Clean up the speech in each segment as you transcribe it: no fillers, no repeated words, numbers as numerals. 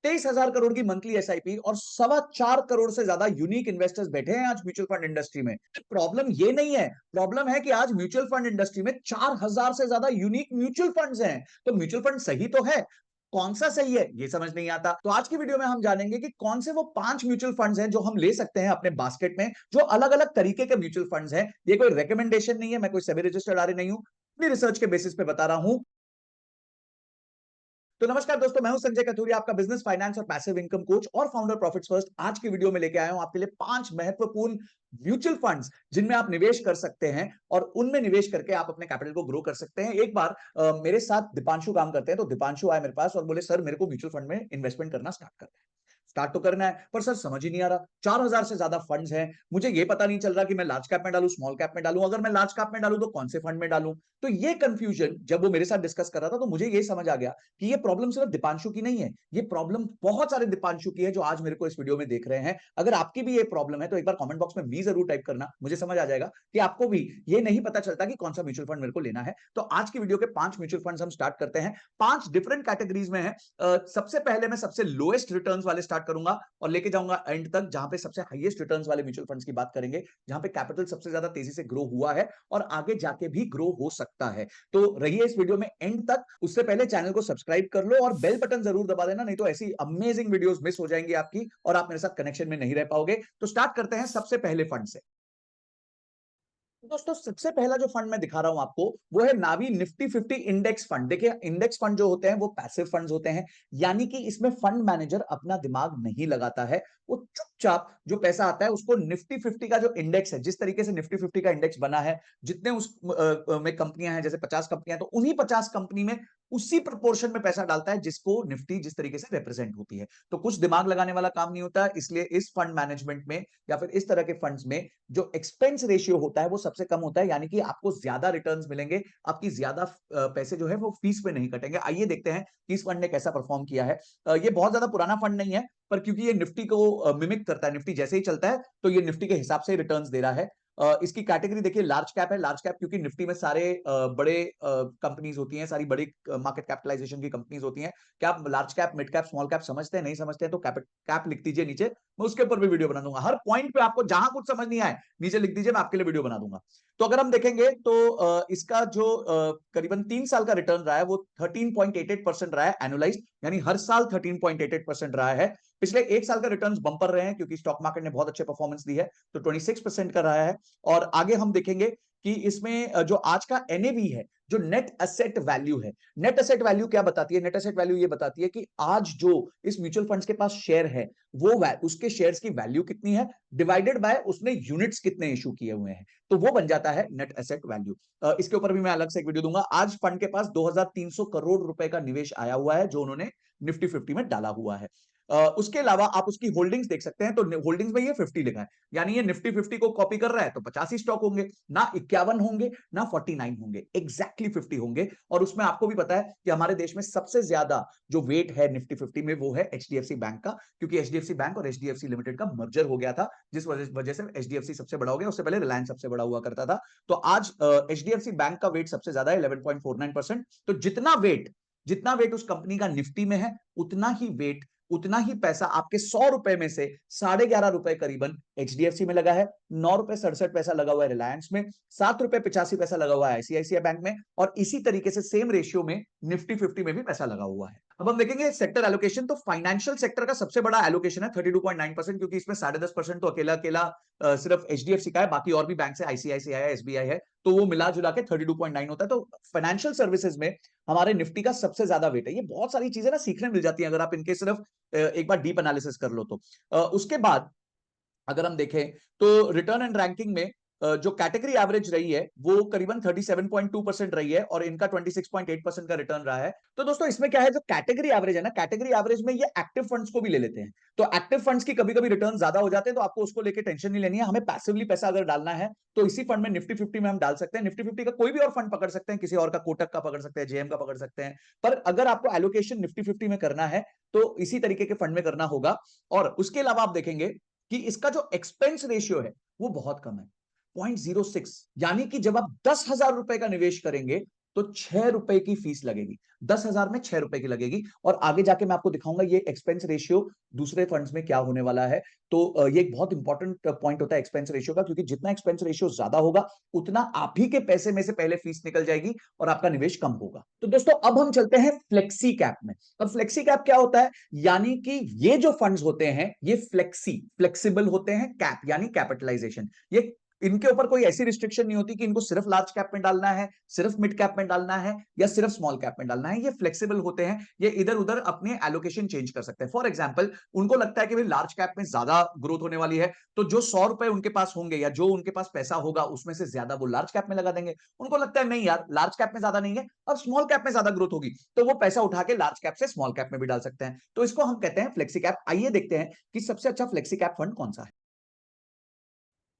23,000 करोड़ की monthly SIP और 4.25 करोड़ से ज्यादा यूनिक इन्वेस्टर्स बैठे हैं आज म्यूचुअल फंड इंडस्ट्री में। प्रॉब्लम ये नहीं है, प्रॉब्लम है कि आज म्यूचुअल फंड इंडस्ट्री में 4,000 से ज्यादा यूनिक म्यूचुअल फंड्स हैं। तो म्यूचुअल फंड सही तो है, कौन सा सही है ये समझ नहीं आता। तो आज की वीडियो में हम जानेंगे कि कौन से वो 5 म्यूचुअल फंड्स हैं जो हम ले सकते हैं अपने बास्केट में, जो अलग अलग तरीके के म्यूचुअल फंड्स हैं। ये कोई रिकमेंडेशन नहीं है, मैं कोई सेबी रजिस्टर्ड आरए नहीं हूं, अपनी रिसर्च के बेसिस पे बता रहा हूं। तो नमस्कार दोस्तों, मैं हूं संजय कथूरिया, आपका बिजनेस फाइनेंस और पैसिव इनकम कोच और फाउंडर प्रॉफिट्स फर्स्ट। आज की वीडियो में लेके आया हूं आपके लिए 5 महत्वपूर्ण म्यूचुअल फंड्स जिनमें आप निवेश कर सकते हैं और उनमें निवेश करके आप अपने कैपिटल को ग्रो कर सकते हैं। एक बार मेरे साथ दीपांशु काम करते हैं, तो दीपांशु आए मेरे पास और बोले सर मेरे को म्यूचुअल फंड में इन्वेस्टमेंट करना स्टार्ट तो करना है, पर सर समझ ही नहीं आ रहा। 4,000 से ज्यादा फंड्स हैं, मुझे ये पता नहीं चल रहा कि मैं लार्ज कैप में डालूं, स्मॉल कैप में डालूं, अगर मैं लार्ज कैप में डालूं तो कौन से फंड में डालूं। तो ये कंफ्यूजन जब वो मेरे साथ डिस्कस कर रहा था तो मुझे ये समझ आ गया कि ये प्रॉब्लम सिर्फ दीपांशु की नहीं है, ये प्रॉब्लम बहुत सारे दीपांशु की है जो आज मेरे को इस वीडियो में देख रहे हैं। अगर आपकी भी ये प्रॉब्लम है तो एक बार कमेंट बॉक्स में मी जरूर टाइप करना, मुझे समझ आ जाएगा कि आपको भी ये नहीं पता चलता कि कौन सा म्यूचुअल फंड मेरे को लेना है। तो आज की वीडियो के 5 म्यूचुअल फंड्स हम स्टार्ट करते हैं। 5 डिफरेंट कैटेगरीज में है। सबसे पहले मैं सबसे लोएस्ट रिटर्न्स वाले स्टार्ट करूंगा और लेके जाऊंगा एंड तक, जहां पे सबसे हाईएस्ट रिटर्न्स वाले म्यूचुअल फंड्स की बात करेंगे, जहां पे कैपिटल सबसे ज्यादा तेजी से ग्रो हुआ है और आगे जाके भी ग्रो हो सकता है। तो रहिए इस वीडियो में एंड तक। उससे पहले चैनल को सब्सक्राइब कर लो और बेल बटन जरूर दबा देना, नहीं तो ऐसी अमेजिंग वीडियोस मिस हो जाएंगी आपकी और आप मेरे साथ कनेक्शन में नहीं रह पाओगे। तो स्टार्ट करते हैं सबसे पहले फंड से। दोस्तों सबसे पहला जो फंड मैं दिखा रहा हूं आपको वो है नावी निफ्टी 50 इंडेक्स फंड। देखिए इंडेक्स फंड जो होते हैं वो पैसिव फंड्स होते हैं, यानी कि इसमें फंड मैनेजर अपना दिमाग नहीं लगाता है, वो चुपचाप जो पैसा आता है उसको निफ्टी 50 का जो इंडेक्स है, जिस तरीके से निफ्टी 50 का इंडेक्स बना है, जितने उस में कंपनियां हैं, जैसे 50 कंपनियां, तो उन्हीं 50 कंपनी में उसी प्रोपोर्शन में पैसा डालता है जिसको निफ्टी जिस तरीके से रिप्रेजेंट होती है। तो कुछ दिमाग लगाने वाला काम नहीं होता, इसलिए इस फंड मैनेजमेंट में या फिर इस तरह के फंड्स में जो एक्सपेंस रेशियो होता है वो सबसे कम होता है, यानी कि आपको ज्यादा रिटर्न्स मिलेंगे, आपकी ज्यादा पैसे जो है वो फीस पे नहीं कटेंगे। आइए देखते हैं कि इस फंड ने कैसा परफॉर्म किया है। ये बहुत ज्यादा पुराना फंड नहीं है, पर क्योंकि ये निफ्टी को मिमिक करता है, निफ्टी जैसे ही चलता है तो ये निफ्टी के हिसाब से रिटर्न्स दे रहा है। इसकी कैटेगरी देखिए लार्ज कैप है। लार्ज कैप क्योंकि निफ्टी में सारे बड़े कंपनीज होती हैं, सारी बड़ी मार्केट कैपिटलाइजेशन की कंपनीज होती हैं। क्या आप large cap, mid cap, small cap समझते हैं? नहीं समझते हैं तो कैप लिख दीजिए नीचे, मैं उसके ऊपर भी वीडियो बना दूंगा। हर पॉइंट पे आपको जहां कुछ समझ नहीं आए नीचे लिख दीजिए, मैं आपके लिए वीडियो बना दूंगा। तो अगर हम देखेंगे तो इसका जो करीबन 3 साल का रिटर्न रहा है वो 13.88% रहा है एनुलाइज, यानी हर साल 13.88% रहा है। पिछले 1 साल का रिटर्न बंपर रहे हैं क्योंकि स्टॉक मार्केट ने बहुत अच्छे परफॉर्मेंस दी है, तो 26% का रहा है। और आगे हम देखेंगे कि इसमें जो आज का एनएवी है, जो नेट एसेट वैल्यू है, नेट एसेट वैल्यू क्या बताती है? नेट एसेट वैल्यू ये बताती है कि आज जो इस म्यूचुअल फंड्स के पास शेयर है वो उसके शेयर्स की वैल्यू कितनी है डिवाइडेड बाय उसने यूनिट्स कितने इशू किए हुए हैं, तो वो बन जाता है नेट एसेट वैल्यू। इसके ऊपर भी मैं अलग से एक वीडियो दूंगा। आज फंड के पास 2300 करोड़ रुपए का निवेश आया हुआ है जो उन्होंने निफ्टी 50 में डाला हुआ है। उसके अलावा आप उसकी होल्डिंग्स देख सकते हैं, तो होल्डिंग्स में ये 50 लिखा है, यानी ये निफ्टी 50 को कॉपी कर रहा है, तो 50 ही स्टॉक होंगे, ना 51 होंगे ना 49 होंगे, एग्जैक्टली 50 होंगे। और उसमें आपको भी पता है कि हमारे देश में सबसे ज्यादा जो वेट है निफ्टी 50 में वो है एचडीएफसी बैंक का, क्योंकि एचडीएफसी बैंक और एचडीएफसी लिमिटेड का मर्जर हो गया था, जिस वजह से एचडीएफसी सबसे बड़ा हो गया। उससे पहले रिलायंस सबसे बड़ा हुआ करता था। तो आज एचडीएफसी बैंक का वेट सबसे ज्यादा है 11.49%। तो जितना वेट उस कंपनी का निफ्टी में है, उतना ही पैसा आपके 100 रुपए में से 11.5 रुपए करीबन एचडीएफसी में लगा है, 9 रुपए 67 पैसा लगा हुआ है रिलायंस में, 7 रुपए 85 पैसा लगा हुआ है आईसीआईसीआई बैंक में, और इसी तरीके से सेम रेशियो में निफ्टी 50 में भी पैसा लगा हुआ है। अब हम देखेंगे सेक्टर एलोकेशन, तो फाइनेंशियल सेक्टर का सबसे बड़ा एलोकेशन है 32.9%, क्योंकि इसमें 10.5% तो अकेला अकेला सिर्फ एचडीएफसी का है, बाकी और भी बैंक है, आईसीआईसीआई है, एसबीआई है, तो वो मिला जुला के 32.9 होता है। तो फाइनेंशियल सर्विसेज में हमारे निफ्टी का सबसे ज्यादा वेट है। ये बहुत सारी चीजें ना सीखने मिल जाती हैं अगर आप इनके सिर्फ एक बार डीप एनालिसिस कर लो तो। उसके बाद अगर हम देखें तो रिटर्न एंड रैंकिंग में जो कैटेगरी एवरेज रही है वो करीबन 37.2% रही है और इनका 26.8% का रिटर्न रहा है। तो दोस्तों इसमें क्या है, जो कैटेगरी एवरेज है ना, कैटेगरी एवरेज में ये एक्टिव फंड्स को भी ले लेते हैं, तो एक्टिव फंड्स की कभी कभी रिटर्न ज्यादा हो जाते हैं, तो आपको उसको लेके टेंशन नहीं लेनी है। हमें पैसिवली पैसा अगर डालना है तो इसी फंड में निफ्टी 50 में हम डाल सकते हैं। निफ्टी 50 का कोई भी और फंड पकड़ सकते हैं, किसी और का, कोटक का पकड़ सकते हैं, जेएम का पकड़ सकते हैं, पर अगर आपको एलोकेशन निफ्टी 50 में करना है तो इसी तरीके के फंड में करना होगा। और उसके अलावा आप देखेंगे कि इसका जो एक्सपेंस रेशियो है वो बहुत कम है, 0.06, यानी कि जब आप 10,000 रुपए का निवेश करेंगे तो 6 रुपए की फीस लगेगी। 10,000 में 6 रुपए की लगेगी। और आगे जाके मैं आपको दिखाऊंगा ये एक्सपेंस रेशियो दूसरे फंड्स में क्या होने वाला है। तो ये एक बहुत इंपॉर्टेंट पॉइंट होता है एक्सपेंस रेशियो का, क्योंकि जितना एक्सपेंस रेशियो ज्यादा होगा उतना आप ही के पैसे में से पहले फीस निकल जाएगी और आपका निवेश कम होगा। तो दोस्तों अब हम चलते हैं फ्लेक्सी कैप में। अब फ्लेक्सी कैप क्या होता है? यानी कि ये जो फंड्स होते हैं ये फ्लेक्सिबल होते हैं, कैप यानी कैपिटलाइजेशन। ये इनके ऊपर कोई ऐसी रिस्ट्रिक्शन नहीं होती कि इनको सिर्फ लार्ज कैप में डालना है, सिर्फ मिड कैप में डालना है या सिर्फ स्मॉल कैप में डालना है। ये फ्लेक्सिबल होते हैं, ये इधर उधर अपने एलोकेशन चेंज कर सकते हैं। फॉर एग्जांपल, उनको लगता है कि भाई लार्ज कैप में ज्यादा ग्रोथ होने वाली है, तो जो 100 रुपए उनके पास होंगे या जो उनके पास पैसा होगा उसमें से ज्यादा वो लार्ज कैप में लगा देंगे। उनको लगता है नहीं यार, लार्ज कैप में ज्यादा नहीं है और स्मॉल कैप में ज्यादा ग्रोथ होगी, तो वो पैसा उठा के लार्ज कैप से स्मॉल कैप में भी डाल सकते हैं। तो इसको हम कहते हैं फ्लेक्सी कैप। आइए देखते हैं कि सबसे अच्छा फ्लेक्सी कैप फंड कौन सा है।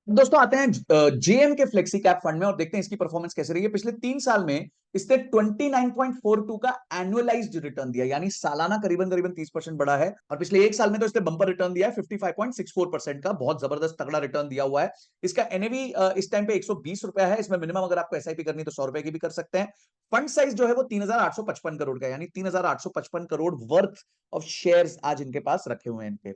दोस्तों आते हैं जेएम के फ्लेक्सी कैप फंड में और देखते हैं इसकी परफॉर्मेंस कैसे रही है। पिछले 3 साल में इसने 29.42 का एनुअलाइज्ड रिटर्न दिया, यानी सालाना करीबन करीबन 30% बढ़ा है। और पिछले 1 साल में तो इसने बंपर रिटर्न दिया है 55.64% का, बहुत जबरदस्त तगड़ा रिटर्न दिया हुआ है। इसका एनएवी इस टाइम पे 120 रुपया है। इसमें मिनिमम अगर आपको एसआईपी करनी तो 100 रुपए की भी कर सकते हैं। फंड साइज जो है वो 3,855 करोड़ का, यानी 3,855 करोड़ वर्थ ऑफ शेयर्स आज इनके पास रखे हुए हैं इनके।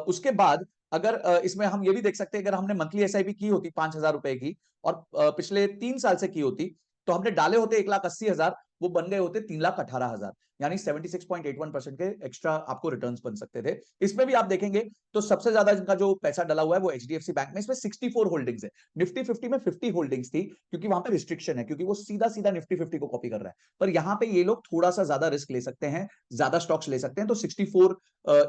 उसके बाद अगर इसमें हम ये भी देख सकते हैं, अगर हमने मंथली एसआईपी की होती 5,000 रुपए की और पिछले 3 साल से की होती, तो हमने डाले होते 1,80,000, वो बन गए होते 3,18,000, यानी 76.81% के एक्स्ट्रा आपको रिटर्न्स बन सकते थे। इसमें भी आप देखेंगे तो सबसे ज्यादा जिनका जो पैसा डला हुआ है वो एचडीएफसी बैंक में, इसमें 64 होल्डिंग्स है। निफ्टी 50 में 50 होल्डिंग्स थी, क्योंकि वहां पे रिस्ट्रिक्शन है, क्योंकि वो सीधा सीधा निफ्टी 50 को कॉपी कर रहा है। पर यहाँ पे ये लोग थोड़ा सा ज्यादा रिस्क ले सकते हैं, ज्यादा स्टॉक्स ले सकते हैं। तो 64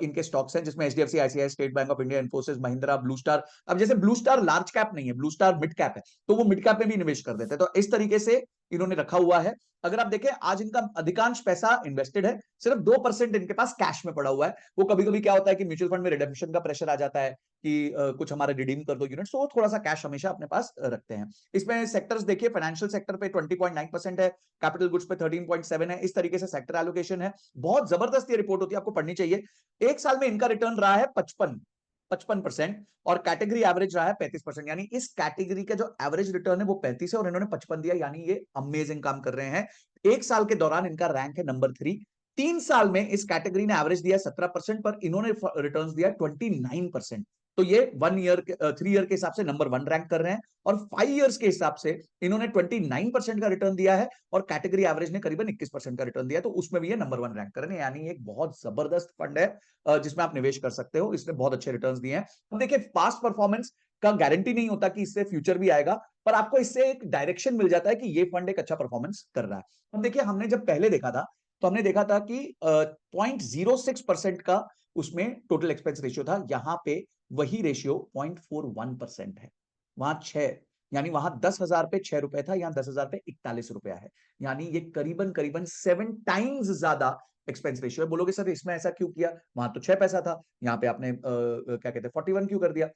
इनके स्टॉक्स हैं, जिसमें HDFC, ICI, state bank of India, Infosys, Mahindra, blue star. अब जैसे ब्लू स्टार लार्ज कैप नहीं है, ब्लू स्टार मिड कैप है, तो वो मिड कैप में भी निवेश कर देते हैं। तो इस तरीके से इन्होंने रखा हुआ है। अगर आप देखें आज इनका अधिकांश पैसा इन्वेस्टेड है, सिर्फ 2% इनके पास कैश में पड़ा हुआ है। वो कभी कभी क्या होता है कि म्यूचुअल फंड में रिडेम्पशन का प्रेशर आ जाता है कि कुछ हमारे रिडीम कर दो यूनिट्स, तो वो थोड़ा सा कैश हमेशा अपने पास रखते हैं। इसमें सेक्टर्स देखिए, फाइनेंशियल सेक्टर पे 20.9% है, कैपिटल गुड्स पे 13.7 है। इस तरीके से सेक्टर एलोकेशन है। बहुत जबरदस्त ये रिपोर्ट होती है, आपको पढ़नी चाहिए। 1 साल में इनका रिटर्न रहा है 55% और कैटेगरी एवरेज रहा है 35%, यानी इस कैटेगरी का जो एवरेज रिटर्न है वो 35 है और इन्होंने 55 दिया, यानी ये अमेजिंग काम कर रहे हैं। 1 साल के दौरान इनका रैंक है नंबर 3। 3 साल में इस कैटेगरी ने एवरेज दिया 17%, पर इन्होंने रिटर्न दिया 29%। तो ये 1 ईयर 3 ईयर के हिसाब से नंबर 1 रैंक कर रहे हैं और 5 ईयर्स के हिसाब से इन्होंने 29% का रिटर्न दिया है और कैटेगरी एवरेज ने करीबन 21% का रिटर्न दिया, तो उसमें भी ये नंबर 1 रैंक कर रहे हैं। यानी एक बहुत जबरदस्त फंड है जिसमें आप निवेश कर सकते हो। इसने बहुत अच्छे रिटर्न्स दिए हैं। अब देखिए, पास्ट परफॉर्मेंस का गारंटी नहीं होता कि इससे फ्यूचर भी आएगा, पर आपको इससे एक डायरेक्शन मिल जाता है कि ये फंड एक अच्छा परफॉर्मेंस कर रहा है। अब देखिए, हमने जब पहले देखा था तो हमने देखा था कि 0.06% का उसमें टोटल एक्सपेंस रेशियो था। यहां पे वही रेशियो 0.41% है। वहां 6, यानी वहां 10,000 पे 6 रुपए था, यहां 10,000 पे 41 रुपया है। यानी ये करीबन करीबन 7 टाइम्स ज्यादा एक्सपेंस रेशियो है। बोलोगे सर इसमें ऐसा क्यों किया, वहां तो 6 पैसा था, यहाँ पे आपने क्या कहते हैं 41 क्यों कर दिया?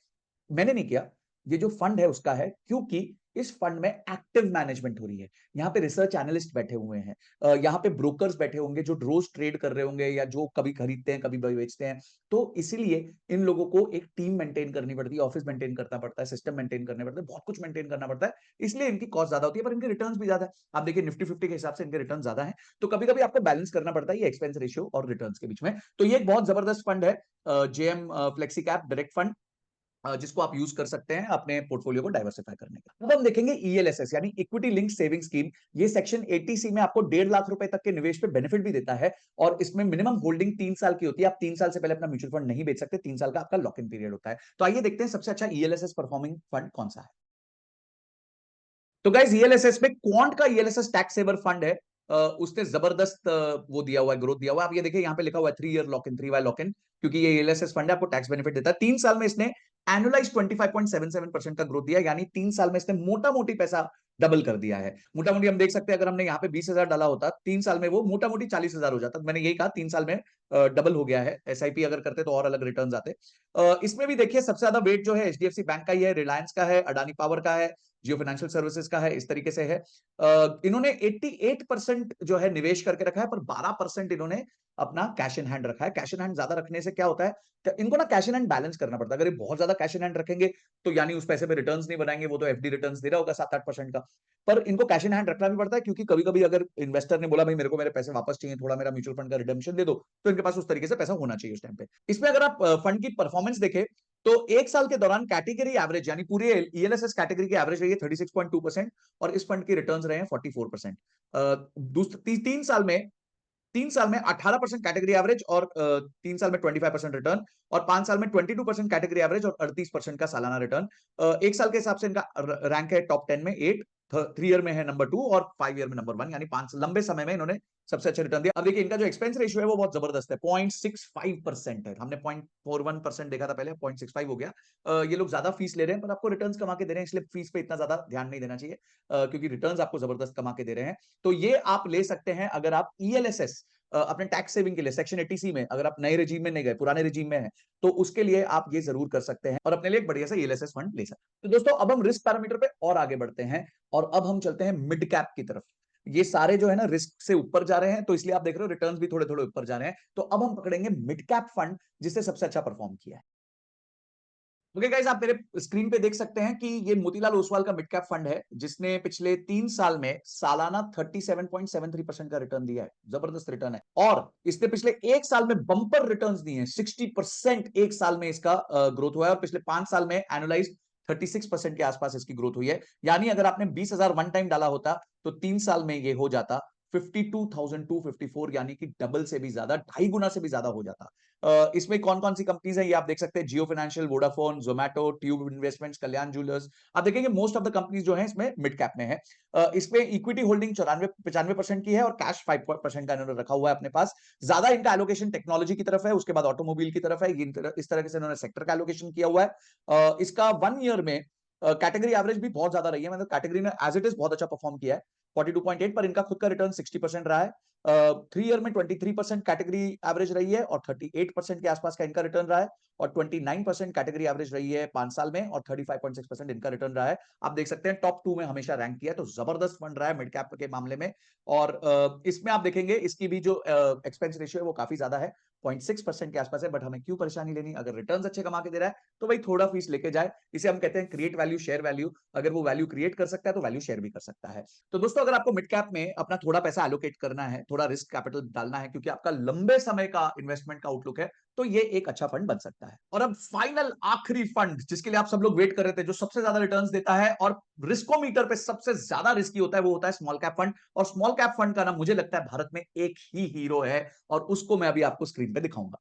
मैंने नहीं किया, ये जो फंड है उसका है, क्योंकि इस फंड में एक्टिव मैनेजमेंट हो रही है। यहाँ पे रिसर्च एनालिस्ट बैठे हुए हैं, यहाँ पे ब्रोकर्स बैठे होंगे जो रोज ट्रेड कर रहे होंगे या जो कभी खरीदते हैं कभी बेचते हैं। तो इसीलिए इन लोगों को एक टीम मेंटेन करनी पड़ती है, ऑफिस मेंटेन करना पड़ता है, सिस्टम मेंटेन करने पड़ते हैं, बहुत कुछ मेंटेन करना पड़ता है। इसलिए इनकी कॉस्ट ज्यादा होती है, पर इनके रिटर्न्स भी ज्यादा है। आप देखिए निफ्टी 50 के हिसाब से इनके रिटर्न ज्यादा है। तो कभी कभी आपको बैलेंस करना पड़ता है ये एक्सपेंस रेशियो और रिटर्न्स के बीच में। तो ये एक बहुत जबरदस्त फंड है, JM flexi cap direct fund, जिसको आप यूज कर सकते हैं अपने पोर्टफोलियो को डाइवर्सिफाई करने के। अब हम देखेंगे ईएलएसएस यानी इक्विटी लिंक सेविंग स्कीम। ये सेक्शन 80C में आपको 1.5 लाख रुपए तक के निवेश पे बेनिफिट भी देता है और इसमें मिनिमम होल्डिंग 3 साल की होती है। आप 3 साल से पहले अपना म्यूचुअल फंड नहीं बेच सकते, 3 साल का आपका लॉक इन पीरियड होता है। तो आइए देखते हैं सबसे अच्छा ईएलएसएस परफॉर्मिंग फंड कौन सा है। तो गाइस, ईएलएसएस में क्वांट का ईएलएसएस टैक्स सेवर फंड है। उसने जबरदस्त वो दिया हुआ है, ग्रोथ दिया हुआ है। आप ये देखिए यहाँ पे लिखा हुआ है 3 year lock in, 3 Y lock in, क्योंकि ये ईएलएसएस फंड है, आपको टैक्स बेनिफिट देता है। 3 साल में इसने एनुअलाइज 25.77% का ग्रोथ दिया, यानी 3 साल में इसने मोटा मोटी पैसा डबल कर दिया है। मोटा मोटी हम देख सकते हैं, अगर हमने यहाँ पे 20,000 डाला होता 3 साल में वो मोटा मोटी 40,000 हो जाता। मैंने यही कहा 3 साल में डबल हो गया है। एसआईपी अगर करते तो और अलग रिटर्न आते। इसमें भी देखिए सबसे ज्यादा वेट जो है एचडीएफसी बैंक का ही है, रिलायंस का है, अडानी पावर का है, जियो फाइनेंशियल सर्विसेज का है, इस तरीके से है। इन्होंने 88% जो है निवेश करके रखा है, पर 12% इन्होंने अपना कैश इन हैंड रखा है। कैश इन हैंड ज्यादा रखने से क्या होता है, इनको ना कैश इन हैंड बैलेंस करना पड़ता है। अगर ये बहुत ज्यादा कैश इन हैंड रखेंगे तो यानी उस पैसे पे रिटर्न्स नहीं बनाएंगे, वो तो एफडी रिटर्न्स दे रहा होगा 7-8% का। पर इनको कैश इन हैंड रखना भी पड़ता है, क्योंकि कभी कभी अगर इन्वेस्टर ने बोला भाई मेरे को मेरे पैसे वापस चाहिए, थोड़ा मेरा म्यूचुअल फंड का रिडेम्पशन दे दो, तो इनके पास उस तरीके से पैसा होना चाहिए उस टाइम पे। इसमें अगर आप फंड की परफॉर्मेंस देखें तो एक साल के दौरान कैटेगरी एवरेज यानी पूरे ईएलएसएस कैटेगरी की एवरेज रही है 36.2% और इस फंड की रिटर्न्स रहे हैं 44%। 3 साल में 18% कैटेगरी एवरेज और 3 साल में 25% रिटर्न और 5 साल में 22% कैटेगरी एवरेज और 38% का सालाना रिटर्न। एक साल के हिसाब से इनका रैंक है टॉप 10 में 8, 3 ईयर में है नंबर 2 और 5 ईयर में नंबर 1, यानी 5 लंबे समय में इन्होंने सबसे अच्छा रिटर्न दिया। अब देखिए इनका जो एक्सपेंस रेशियो है वो बहुत जबरदस्त है, 0.65% है। हमने 0.41% देखा था पहले, 0.65 हो गया। ये लोग ज्यादा फीस ले रहे हैं, पर आपको रिटर्न्स कमा के दे रहे हैं, इसलिए फीस पे इतना ज्यादा ध्यान नहीं देना चाहिए, क्योंकि रिटर्न्स आपको जबरदस्त कमा के दे रहे हैं। तो ये आप ले सकते हैं अगर आप ईएलएसएस अपने टैक्स सेविंग के लिए सेक्शन 80C में, अगर आप नए रिजीम में नहीं गए, पुराने रिजीम में है, तो उसके लिए आप ये जरूर कर सकते हैं और अपने लिए एक बढ़िया सा ईएलएसएस फंड ले सकते हैं। तो दोस्तों अब हम रिस्क पैरामीटर पे और आगे बढ़ते हैं और अब हम चलते हैं मिड कैप की तरफ। ये सारे जो है ना रिस्क से ऊपर जा रहे हैं, तो इसलिए आप देख रहे हो रिटर्न्स भी थोड़े थोड़े ऊपर जा रहे हैं। तो अब हम पकड़ेंगे मिड कैप फंड जिसने सबसे अच्छा परफॉर्म किया है। ओके गाइस, आप मेरे स्क्रीन पे देख सकते हैं कि ये मोतीलाल ओसवाल का मिड कैप फंड है, जिसने पिछले 3 साल में सालाना 37.73% का रिटर्न दिया है। जबरदस्त रिटर्न है और इसने पिछले 1 साल में बंपर रिटर्न्स दिए हैं। 60% एक साल में इसका ग्रोथ हुआ है और पिछले 5 साल में एनुलाइज्ड 36% के आसपास इसकी ग्रोथ हुई है। यानी अगर आपने 20,000 वन टाइम डाला होता तो 3 साल में ये हो जाता 52,254, यानी कि डबल से भी ज्यादा, 2.5 गुना से भी ज्यादा हो जाता। इसमें कौन कौन सी कंपनीज है ये आप देख सकते हैं, Jio financial, Vodafone, Zomato, Tube Investments, Kalyan Jewellers. आप देखेंगे मोस्ट ऑफ द कंपनीज जो है इसमें मिड कैप में है। इसमें इक्विटी होल्डिंग 94-95% की है और कैश 5% का इन्होंने रखा हुआ है अपने पास। ज्यादा इनका एलोकेशन टेक्नोलॉजी की तरफ है, उसके बाद ऑटोमोबाइल की तरफ है। इस तरह से इन्होंने सेक्टर का एलोकेशन किया हुआ है। इसका 1 ईयर में कैटेगरी एवरेज भी बहुत ज्यादा रही है, मतलब कैटेगरी ने एज इट इज बहुत अच्छा परफॉर्म किया है 42.8, पर इनका खुद का रिटर्न 60% रहा है। 3 ईयर में 23% कैटेगरी एवरेज रही है और 38% के आसपास का इनका रिटर्न रहा है और 29% कैटेगरी एवरेज रही है 5 साल में और 35.6% इनका रिटर्न रहा है। आप देख सकते हैं टॉप 2 में हमेशा रैंक किया है, तो जबरदस्त फंड रहा है मिड कैप के मामले में। और इसमें आप देखेंगे इसकी भी जो एक्सपेंस रेशियो है वो काफी ज्यादा है, 0.6% के आसपास है। बट हमें क्यों परेशानी लेनी, अगर रिटर्न्स अच्छे कमा के दे रहा है तो भाई थोड़ा फीस लेके जाए। इसे हम कहते हैं क्रिएट वैल्यू, शेयर वैल्यू। अगर वो वैल्यू क्रिएट कर सकता है तो वैल्यू शेयर भी कर सकता है। तो दोस्तों अगर आपको मिड कैप में अपना थोड़ा पैसा एलोकेट करना है, थोड़ा रिस्क कैपिटल डालना है, क्योंकि आपका लंबे समय का इन्वेस्टमेंट का आउटलुक है, तो ये एक अच्छा फंड बन सकता है। और अब फाइनल आखिरी फंड जिसके लिए आप सब लोग वेट कर रहे थे, जो सबसे ज्यादा रिटर्न्स देता है और रिस्कोमीटर पे सबसे ज्यादा रिस्की होता है, वो होता है स्मॉल कैप फंड। और स्मॉल कैप फंड का नाम मुझे लगता है भारत में एक ही हीरो है और उसको मैं अभी आपको स्क्रीन पे दिखाऊंगा।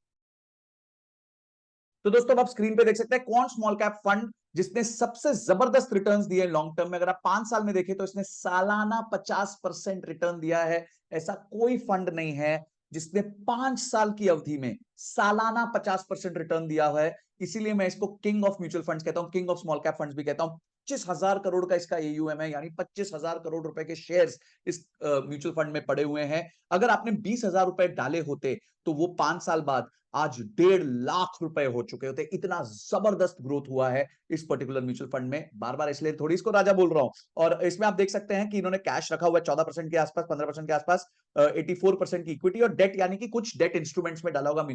तो दोस्तों आप स्क्रीन पे देख सकते हैं कौन स्मॉल कैप फंड जिसने सबसे जबरदस्त रिटर्न्स दिए लॉन्ग टर्म में। अगर आप 5 साल में देखें तो इसने सालाना 50% रिटर्न दिया है। ऐसा कोई फंड नहीं है जिसने 5 साल की अवधि में सालाना 50% रिटर्न दिया हुआ है। इसीलिए मैं इसको किंग ऑफ म्यूचुअल फंड्स कहता हूं, king of small cap funds भी कहता हूं। 25,000 करोड़ का इसका एयूएम है, यानी 25,000 करोड़ रुपए के शेयर्स इस म्यूचुअल फंड में पड़े हुए हैं। अगर आपने 20,000 रुपए डाले होते तो वो 5 साल बाद आज 1.5 लाख रुपए हो चुके होते। इतना जबरदस्त ग्रोथ हुआ है इस पर्टिकुलर म्यूचुअल फंड में। बार बार इसलिए थोड़ी इसको राजा बोल रहा हूं। और इसमें आप देख सकते हैं कि इन्होंने कैश रखा हुआ है 14% के आसपास, 15% के आसपास, 84% की इक्विटी और डेट, यानी कि कुछ डेट इंस्ट्रूमेंट्स में डाला होगा,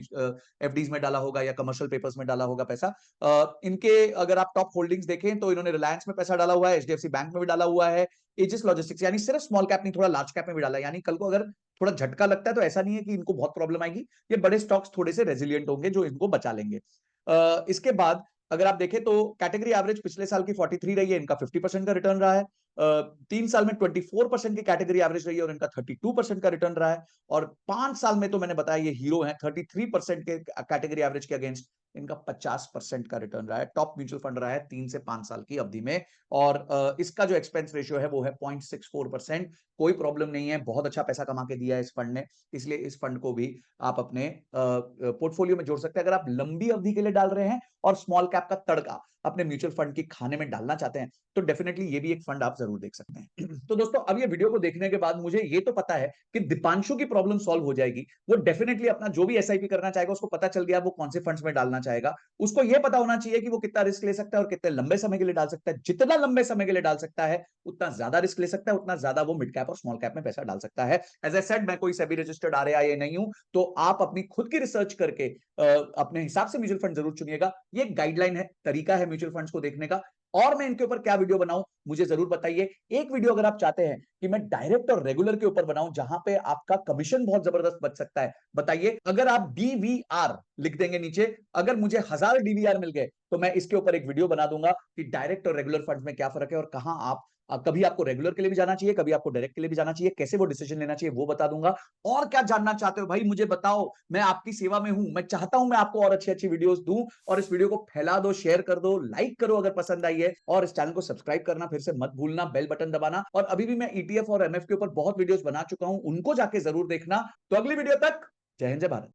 एफडीज में डाला होगा या कमर्शियल पेपर्स में डाला होगा पैसा। इनके अगर आप टॉप होल्डिंग्स देखें तो इन्होंने रिलायंस में पैसा डाला हुआ है, एचडीएफसी बैंक में भी डाला हुआ है, एजिस लॉजिस्टिक्स, यानी सिर्फ स्मॉल कैप नहीं, थोड़ा लार्ज कैप में भी डाला है। यानी कल को अगर थोड़ा झटका लगता है तो ऐसा नहीं है कि इनको बहुत प्रॉब्लम आएगी, ये बड़े स्टॉक्स थोड़े से रेजिलियंट होंगे जो इनको बचा लेंगे। इसके बाद अगर आप देखें तो कैटेगरी एवरेज पिछले साल की 43 रही है, इनका 50% का रिटर्न रहा है। 3 साल में 24% की कैटेगरी एवरेज रही है और इनका 32% का रिटर्न रहा है। और 5 साल में तो मैंने बताया ये हीरो है, 33% के कैटेगरी एवरेज के अगेंस्ट इनका 50% का रिटर्न रहा है। टॉप म्यूचुअल फंड रहा है 3 से 5 साल की अवधि में। और इसका जो एक्सपेंस रेशियो है वो है 0.64%। कोई प्रॉब्लम नहीं है, बहुत अच्छा पैसा कमा के दिया है इस फंड ने, इसलिए इस फंड को भी आप अपने पोर्टफोलियो में जोड़ सकते हैं। अगर आप लंबी अवधि के लिए डाल रहे हैं और स्मॉल कैप का तड़का अपने म्यूचुअल फंड की खाने में डालना चाहते हैं तो डेफिनेटली ये भी एक फंड आप जरूर देख सकते हैं। तो दोस्तों अब ये वीडियो को देखने के बाद मुझे ये तो पता है कि दीपांशु की प्रॉब्लम सॉल्व हो जाएगी। वो डेफिनेटली अपना जो भी एसआईपी करना चाहेगा उसको पता चल गया वो कौन से फंड्स में डालना चाहेगा, उसको यह पता होना चाहिए कि वो कितना रिस्क ले सकता है और कितने लंबे समय के लिए डाल सकता है। जितना लंबे समय के लिए डाल सकता है उतना ज्यादा रिस्क ले सकता है, उतना ज्यादा वो मिड कैप और स्मॉल कैप में पैसा डाल सकता है। एज ए सेड, मैं कोई सेबी रजिस्टर्ड आरएआई नहीं हूं, तो आप अपनी खुद की रिसर्च करके अपने हिसाब से म्यूचुअल फंड जरूर चुनिएगा। ये गाइडलाइन है, तरीका है म्यूचुअल फंड्स को देखने का। और मैं इनके ऊपर क्या वीडियो बनाऊं मुझे जरूर बताइए। एक वीडियो अगर आप चाहते हैं कि मैं डायरेक्ट और रेगुलर के ऊपर बनाऊं जहां पे आपका कमीशन बहुत जबरदस्त बच सकता है, बताइए। अगर आप डीवीआर लिख देंगे नीचे, अगर मुझे 1000 डीवीआर मिल गए तो मैं इसके ऊपर एक वीडियो बना दूंगा कि डायरेक्ट और रेगुलर फंड में क्या फर्क है और कहां आप कभी आपको रेगुलर के लिए भी जाना चाहिए, कभी आपको डायरेक्ट के लिए भी जाना चाहिए, कैसे वो डिसीजन लेना चाहिए वो बता दूंगा। और क्या जानना चाहते हो भाई मुझे बताओ, मैं आपकी सेवा में हूं। मैं चाहता हूं मैं आपको और अच्छी अच्छी वीडियोस दूं, और इस वीडियो को फैला दो, शेयर कर दो, लाइक करो अगर पसंद आई है, और इस चैनल को सब्सक्राइब करना फिर से मत भूलना, बेल बटन दबाना। और अभी भी मैं ईटीएफ और एमएफ के ऊपर बहुत वीडियोस बना चुका हूं, उनको जाके जरूर देखना। तो अगली वीडियो तक जय हिंद जय भारत।